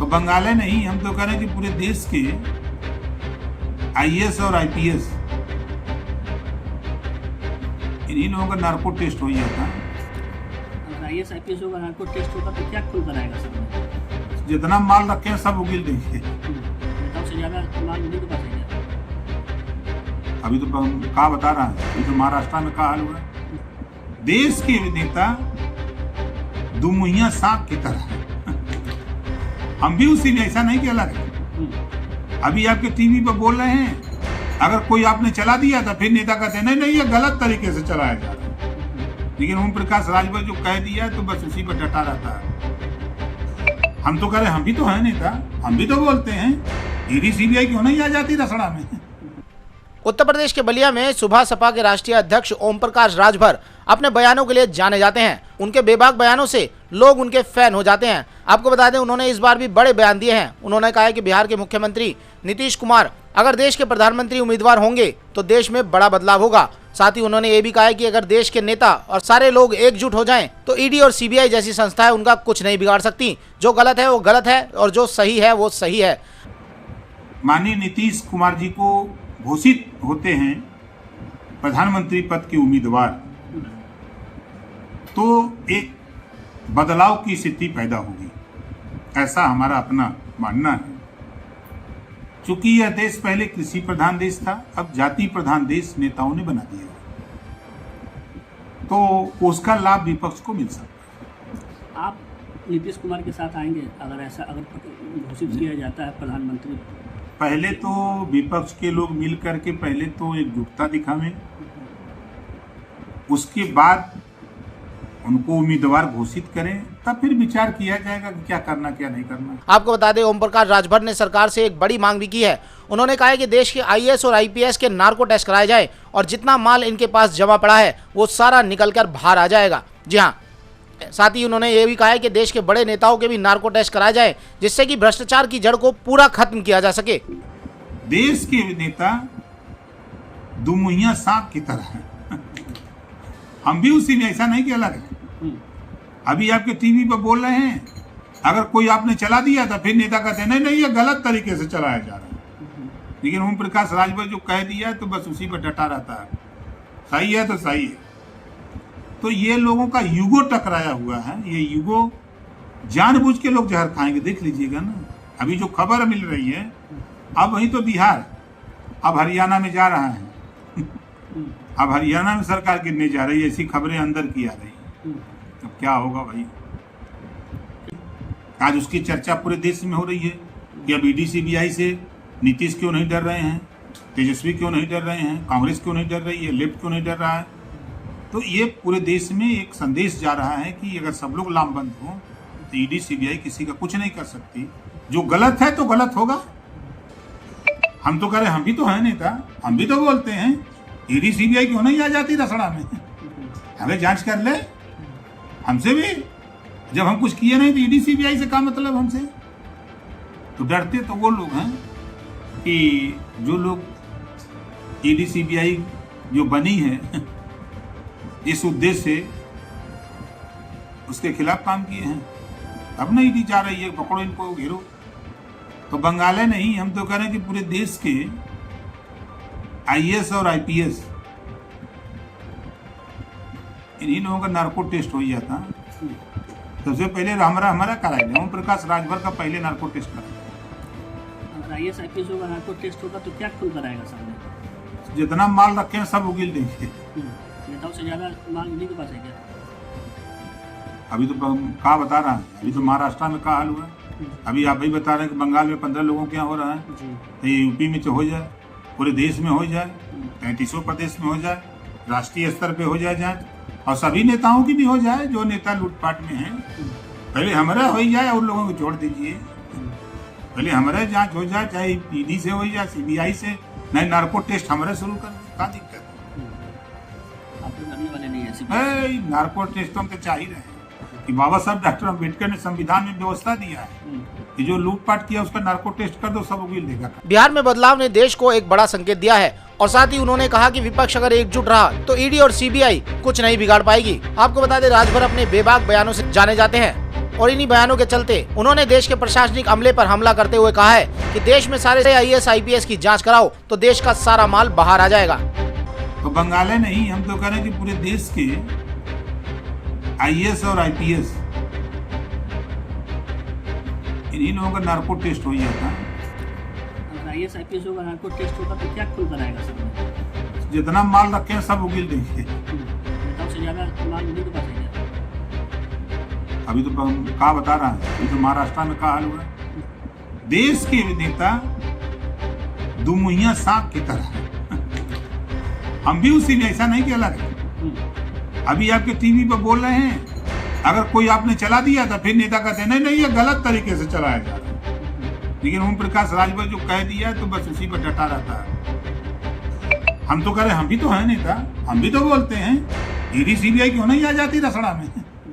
तो बंगाले नहीं, हम तो कह रहे हैं कि पूरे देश के आईएएस और आईपीएस इन्हीं लोगों का नार्को टेस्ट हो जाता। अगर आईएएस आईपीएस होगा, नार्को टेस्ट होगा तो क्या खुल कर आएगा सब? जितना माल रखे हैं सब उगिल देंगे। नेताओं से ज्यादा माल उन्हीं के पास है क्या? अभी तो कहा बता रहा है, अभी तो महाराष्ट्र में का हाल हुआ। देश के नेता दुमुहिया सांप की तरह है। हम भी उसी में, ऐसा नहीं कि अलग है। अभी आपके टीवी पर बोल रहे हैं, अगर कोई आपने चला दिया तो फिर नेता कहते हैं नहीं ये गलत तरीके से चलाया जा रहा है। लेकिन ओम प्रकाश राजभर जो कह दिया है तो बस उसी पर डटा रहता है। हम तो कह रहे हम भी तो हैं नेता, हम भी तो बोलते हैं। ईडी सीबीआई क्यों नहीं आ जाती रसड़ा में? उत्तर प्रदेश के बलिया में सुबह सपा के राष्ट्रीय अध्यक्ष ओम प्रकाश राजभर अपने बयानों के लिए जाने जाते हैं। उनके बेबाक बयानों से लोग उनके फैन हो जाते हैं। आपको बता दें, उन्होंने इस बार भी बड़े बयान दिए हैं। उन्होंने कहा है कि बिहार के मुख्यमंत्री नीतीश कुमार अगर देश के प्रधानमंत्री उम्मीदवार होंगे तो देश में बड़ा बदलाव होगा। साथ ही उन्होंने ये भी कहा है कि अगर देश के नेता और सारे लोग एकजुट हो जाएं तो ईडी और सीबीआई जैसी संस्थाएं उनका कुछ नहीं बिगाड़ सकती। जो गलत है वो गलत है और जो सही है वो सही है। माननीय नीतीश कुमार जी को घोषित होते हैं प्रधानमंत्री पद के उम्मीदवार तो एक बदलाव की स्थिति पैदा होगी, ऐसा हमारा अपना मानना है। चूंकि यह देश पहले कृषि प्रधान देश था, अब जाति प्रधान देश नेताओं ने बना दिया, तो उसका लाभ विपक्ष को मिल सकता है। आप नीतीश कुमार के साथ आएंगे अगर घोषित किया जाता है प्रधानमंत्री? पहले तो विपक्ष के लोग मिल करके पहले तो एकजुटता दिखावें, उसके बाद उनको उम्मीदवार घोषित करें, तब फिर विचार किया जाएगा कि क्या करना क्या नहीं करना। आपको बता दें, ओम प्रकाश राजभर ने सरकार से एक बड़ी मांग भी की है। उन्होंने कहा है कि देश के आईएएस और आईपीएस के नार्को टेस्ट कराए जाए और जितना माल इनके पास जमा पड़ा है वो सारा निकल कर बाहर आ जाएगा। जी हाँ, साथ ही उन्होंने ये भी कहा है कि देश के बड़े नेताओं के भी नार्को टेस्ट कराए जाए, जिससे कि भ्रष्टाचार की जड़ को पूरा खत्म किया जा सके। देश के नेता दुमुहिया सांप की तरह है। हम भी उसी में, ऐसा नहीं कि अलग है। अभी आपके टीवी पर बोल रहे हैं, अगर कोई आपने चला दिया तो फिर नेता कहते हैं नहीं ये गलत तरीके से चलाया जा रहा है। लेकिन ओम प्रकाश राजभर जो कह दिया तो बस उसी पर डटा रहता है। सही है तो सही है। तो ये लोगों का युगो टकराया हुआ है। ये युगो जानबूझ के लोग जहर खाएंगे, देख लीजिएगा ना। अभी जो खबर मिल रही है, अब वही तो बिहार, अब हरियाणा में जा रहा है। अब हरियाणा में सरकार गिरने जा रही है, ऐसी खबरें अंदर की आ रही है। अब क्या होगा भाई? आज उसकी चर्चा पूरे देश में हो रही है कि अब ईडी सीबीआई से नीतीश क्यों नहीं डर रहे हैं, तेजस्वी क्यों नहीं डर रहे हैं, कांग्रेस क्यों नहीं डर रही है, लेफ्ट क्यों नहीं डर रहा है। तो ये पूरे देश में एक संदेश जा रहा है कि अगर सब लोग लामबंद हों तो ईडी सीबीआई किसी का कुछ नहीं कर सकती। जो गलत है तो गलत होगा। हम तो कह रहे हम भी तो हैं नेता, हम भी तो बोलते हैं। ईडी सीबीआई क्यों नहीं आ जाती रसड़ा में? हमें जांच कर ले हमसे भी। जब हम कुछ किए नहीं तो ईडी सीबीआई से क्या मतलब हमसे? तो डरते तो वो लोग हैं कि जो लोग ईडी सीबीआई जो बनी है इस उद्देश्य से उसके खिलाफ काम किए हैं। अब नहीं ईडी जा रही है, पकड़ो इनको, घेरो। तो बंगाले नहीं, हम तो कह रहे हैं कि पूरे देश के आईएएस और आईपीएस इन्हीं लोगों का नार्को टेस्ट हो जाता। सबसे पहले हमारा कराया गया, ओम प्रकाश राजभर का पहले नार्को टेस्ट कराया। अगर आईएएस आईपीएस होगा, नार्को टेस्ट होगा तो क्या खुल कर आएगा सामने? जितना माल रखे हैं सब उगिल देंगे। नेताओं से ज्यादा माल उन्हीं के पास है क्या? अभी तो कहा बता रहा है, अभी तो महाराष्ट्र में का हाल हुआ। अभी आप ही बता रहे हैं कि बंगाल में 15 लोगों के यहाँ हो रहा है, तो ये यूपी में हो जाए, पूरे देश में हो जाए, 33 प्रदेश में हो जाए, राष्ट्रीय स्तर पे हो जाए जांच, और सभी नेताओं की भी हो जाए जो नेता लूटपाट में हैं। पहले हमारा हो जाए और लोगों को छोड़ दीजिए। पहले हमारा जांच हो जाए, चाहे ईडी से हो जाए, सीबीआई से, नहीं नार्को टेस्ट हमारे शुरू कर, क्या दिक्कत है? आप लोग करने वाले नहीं है नार्को टेस्ट हम तो चाह ही रहे हैं कि बाबा साहब डॉक्टर अम्बेडकर ने संविधान में व्यवस्था दिया है कि जो लूटपाट किया उसका नार्को टेस्ट कर दो, सब उगील देगा। बिहार में बदलाव ने देश को एक बड़ा संकेत दिया है और साथ ही उन्होंने कहा कि विपक्ष अगर एकजुट रहा तो ईडी और सीबीआई कुछ नहीं बिगाड़ पाएगी। आपको बता दें, राजभर अपने बेबाक बयानों से जाने जाते हैं। और इन्हीं बयानों के चलते उन्होंने देश के प्रशासनिक अमले पर हमला करते हुए कहा है कि देश में सारे IAS IPS की जांच कराओ तो देश का सारा माल बाहर आ जाएगा। तो बंगाले नहीं, हम तो कह रहे हैं कि पूरे देश के IAS और IPS इन्हीं लोगों का नार्को टेस्ट हो जाता है। अगर IAS IPS होगा, नार्को टेस्ट होगा तो क्या खुल कर आएगा सर? जितना माल रखे हैं सब उगिल देंगे। नेताओं से ज्यादा माल उन्हीं के पास है क्या? अभी तो कहा बता रहा है, अभी तो महाराष्ट्र में कहा हाल हुआ। देश के नेता दुमुहिया सांप की तरह है। हम भी उसी में, ऐसा नहीं कि अलग है। अभी आपके टीवी पर बोल रहे हैं, अगर कोई आपने चला दिया तो फिर नेता कहते हैं नहीं ये गलत तरीके से चलाया जा रहा है। लेकिन ओम प्रकाश राजभर जो कह दिया है तो बस उसी पर डटा रहता है। हम तो कह रहे हम भी तो हैं नेता, हम भी तो बोलते हैं, ईडी CBI क्यों नहीं आ जाती रसड़ा में।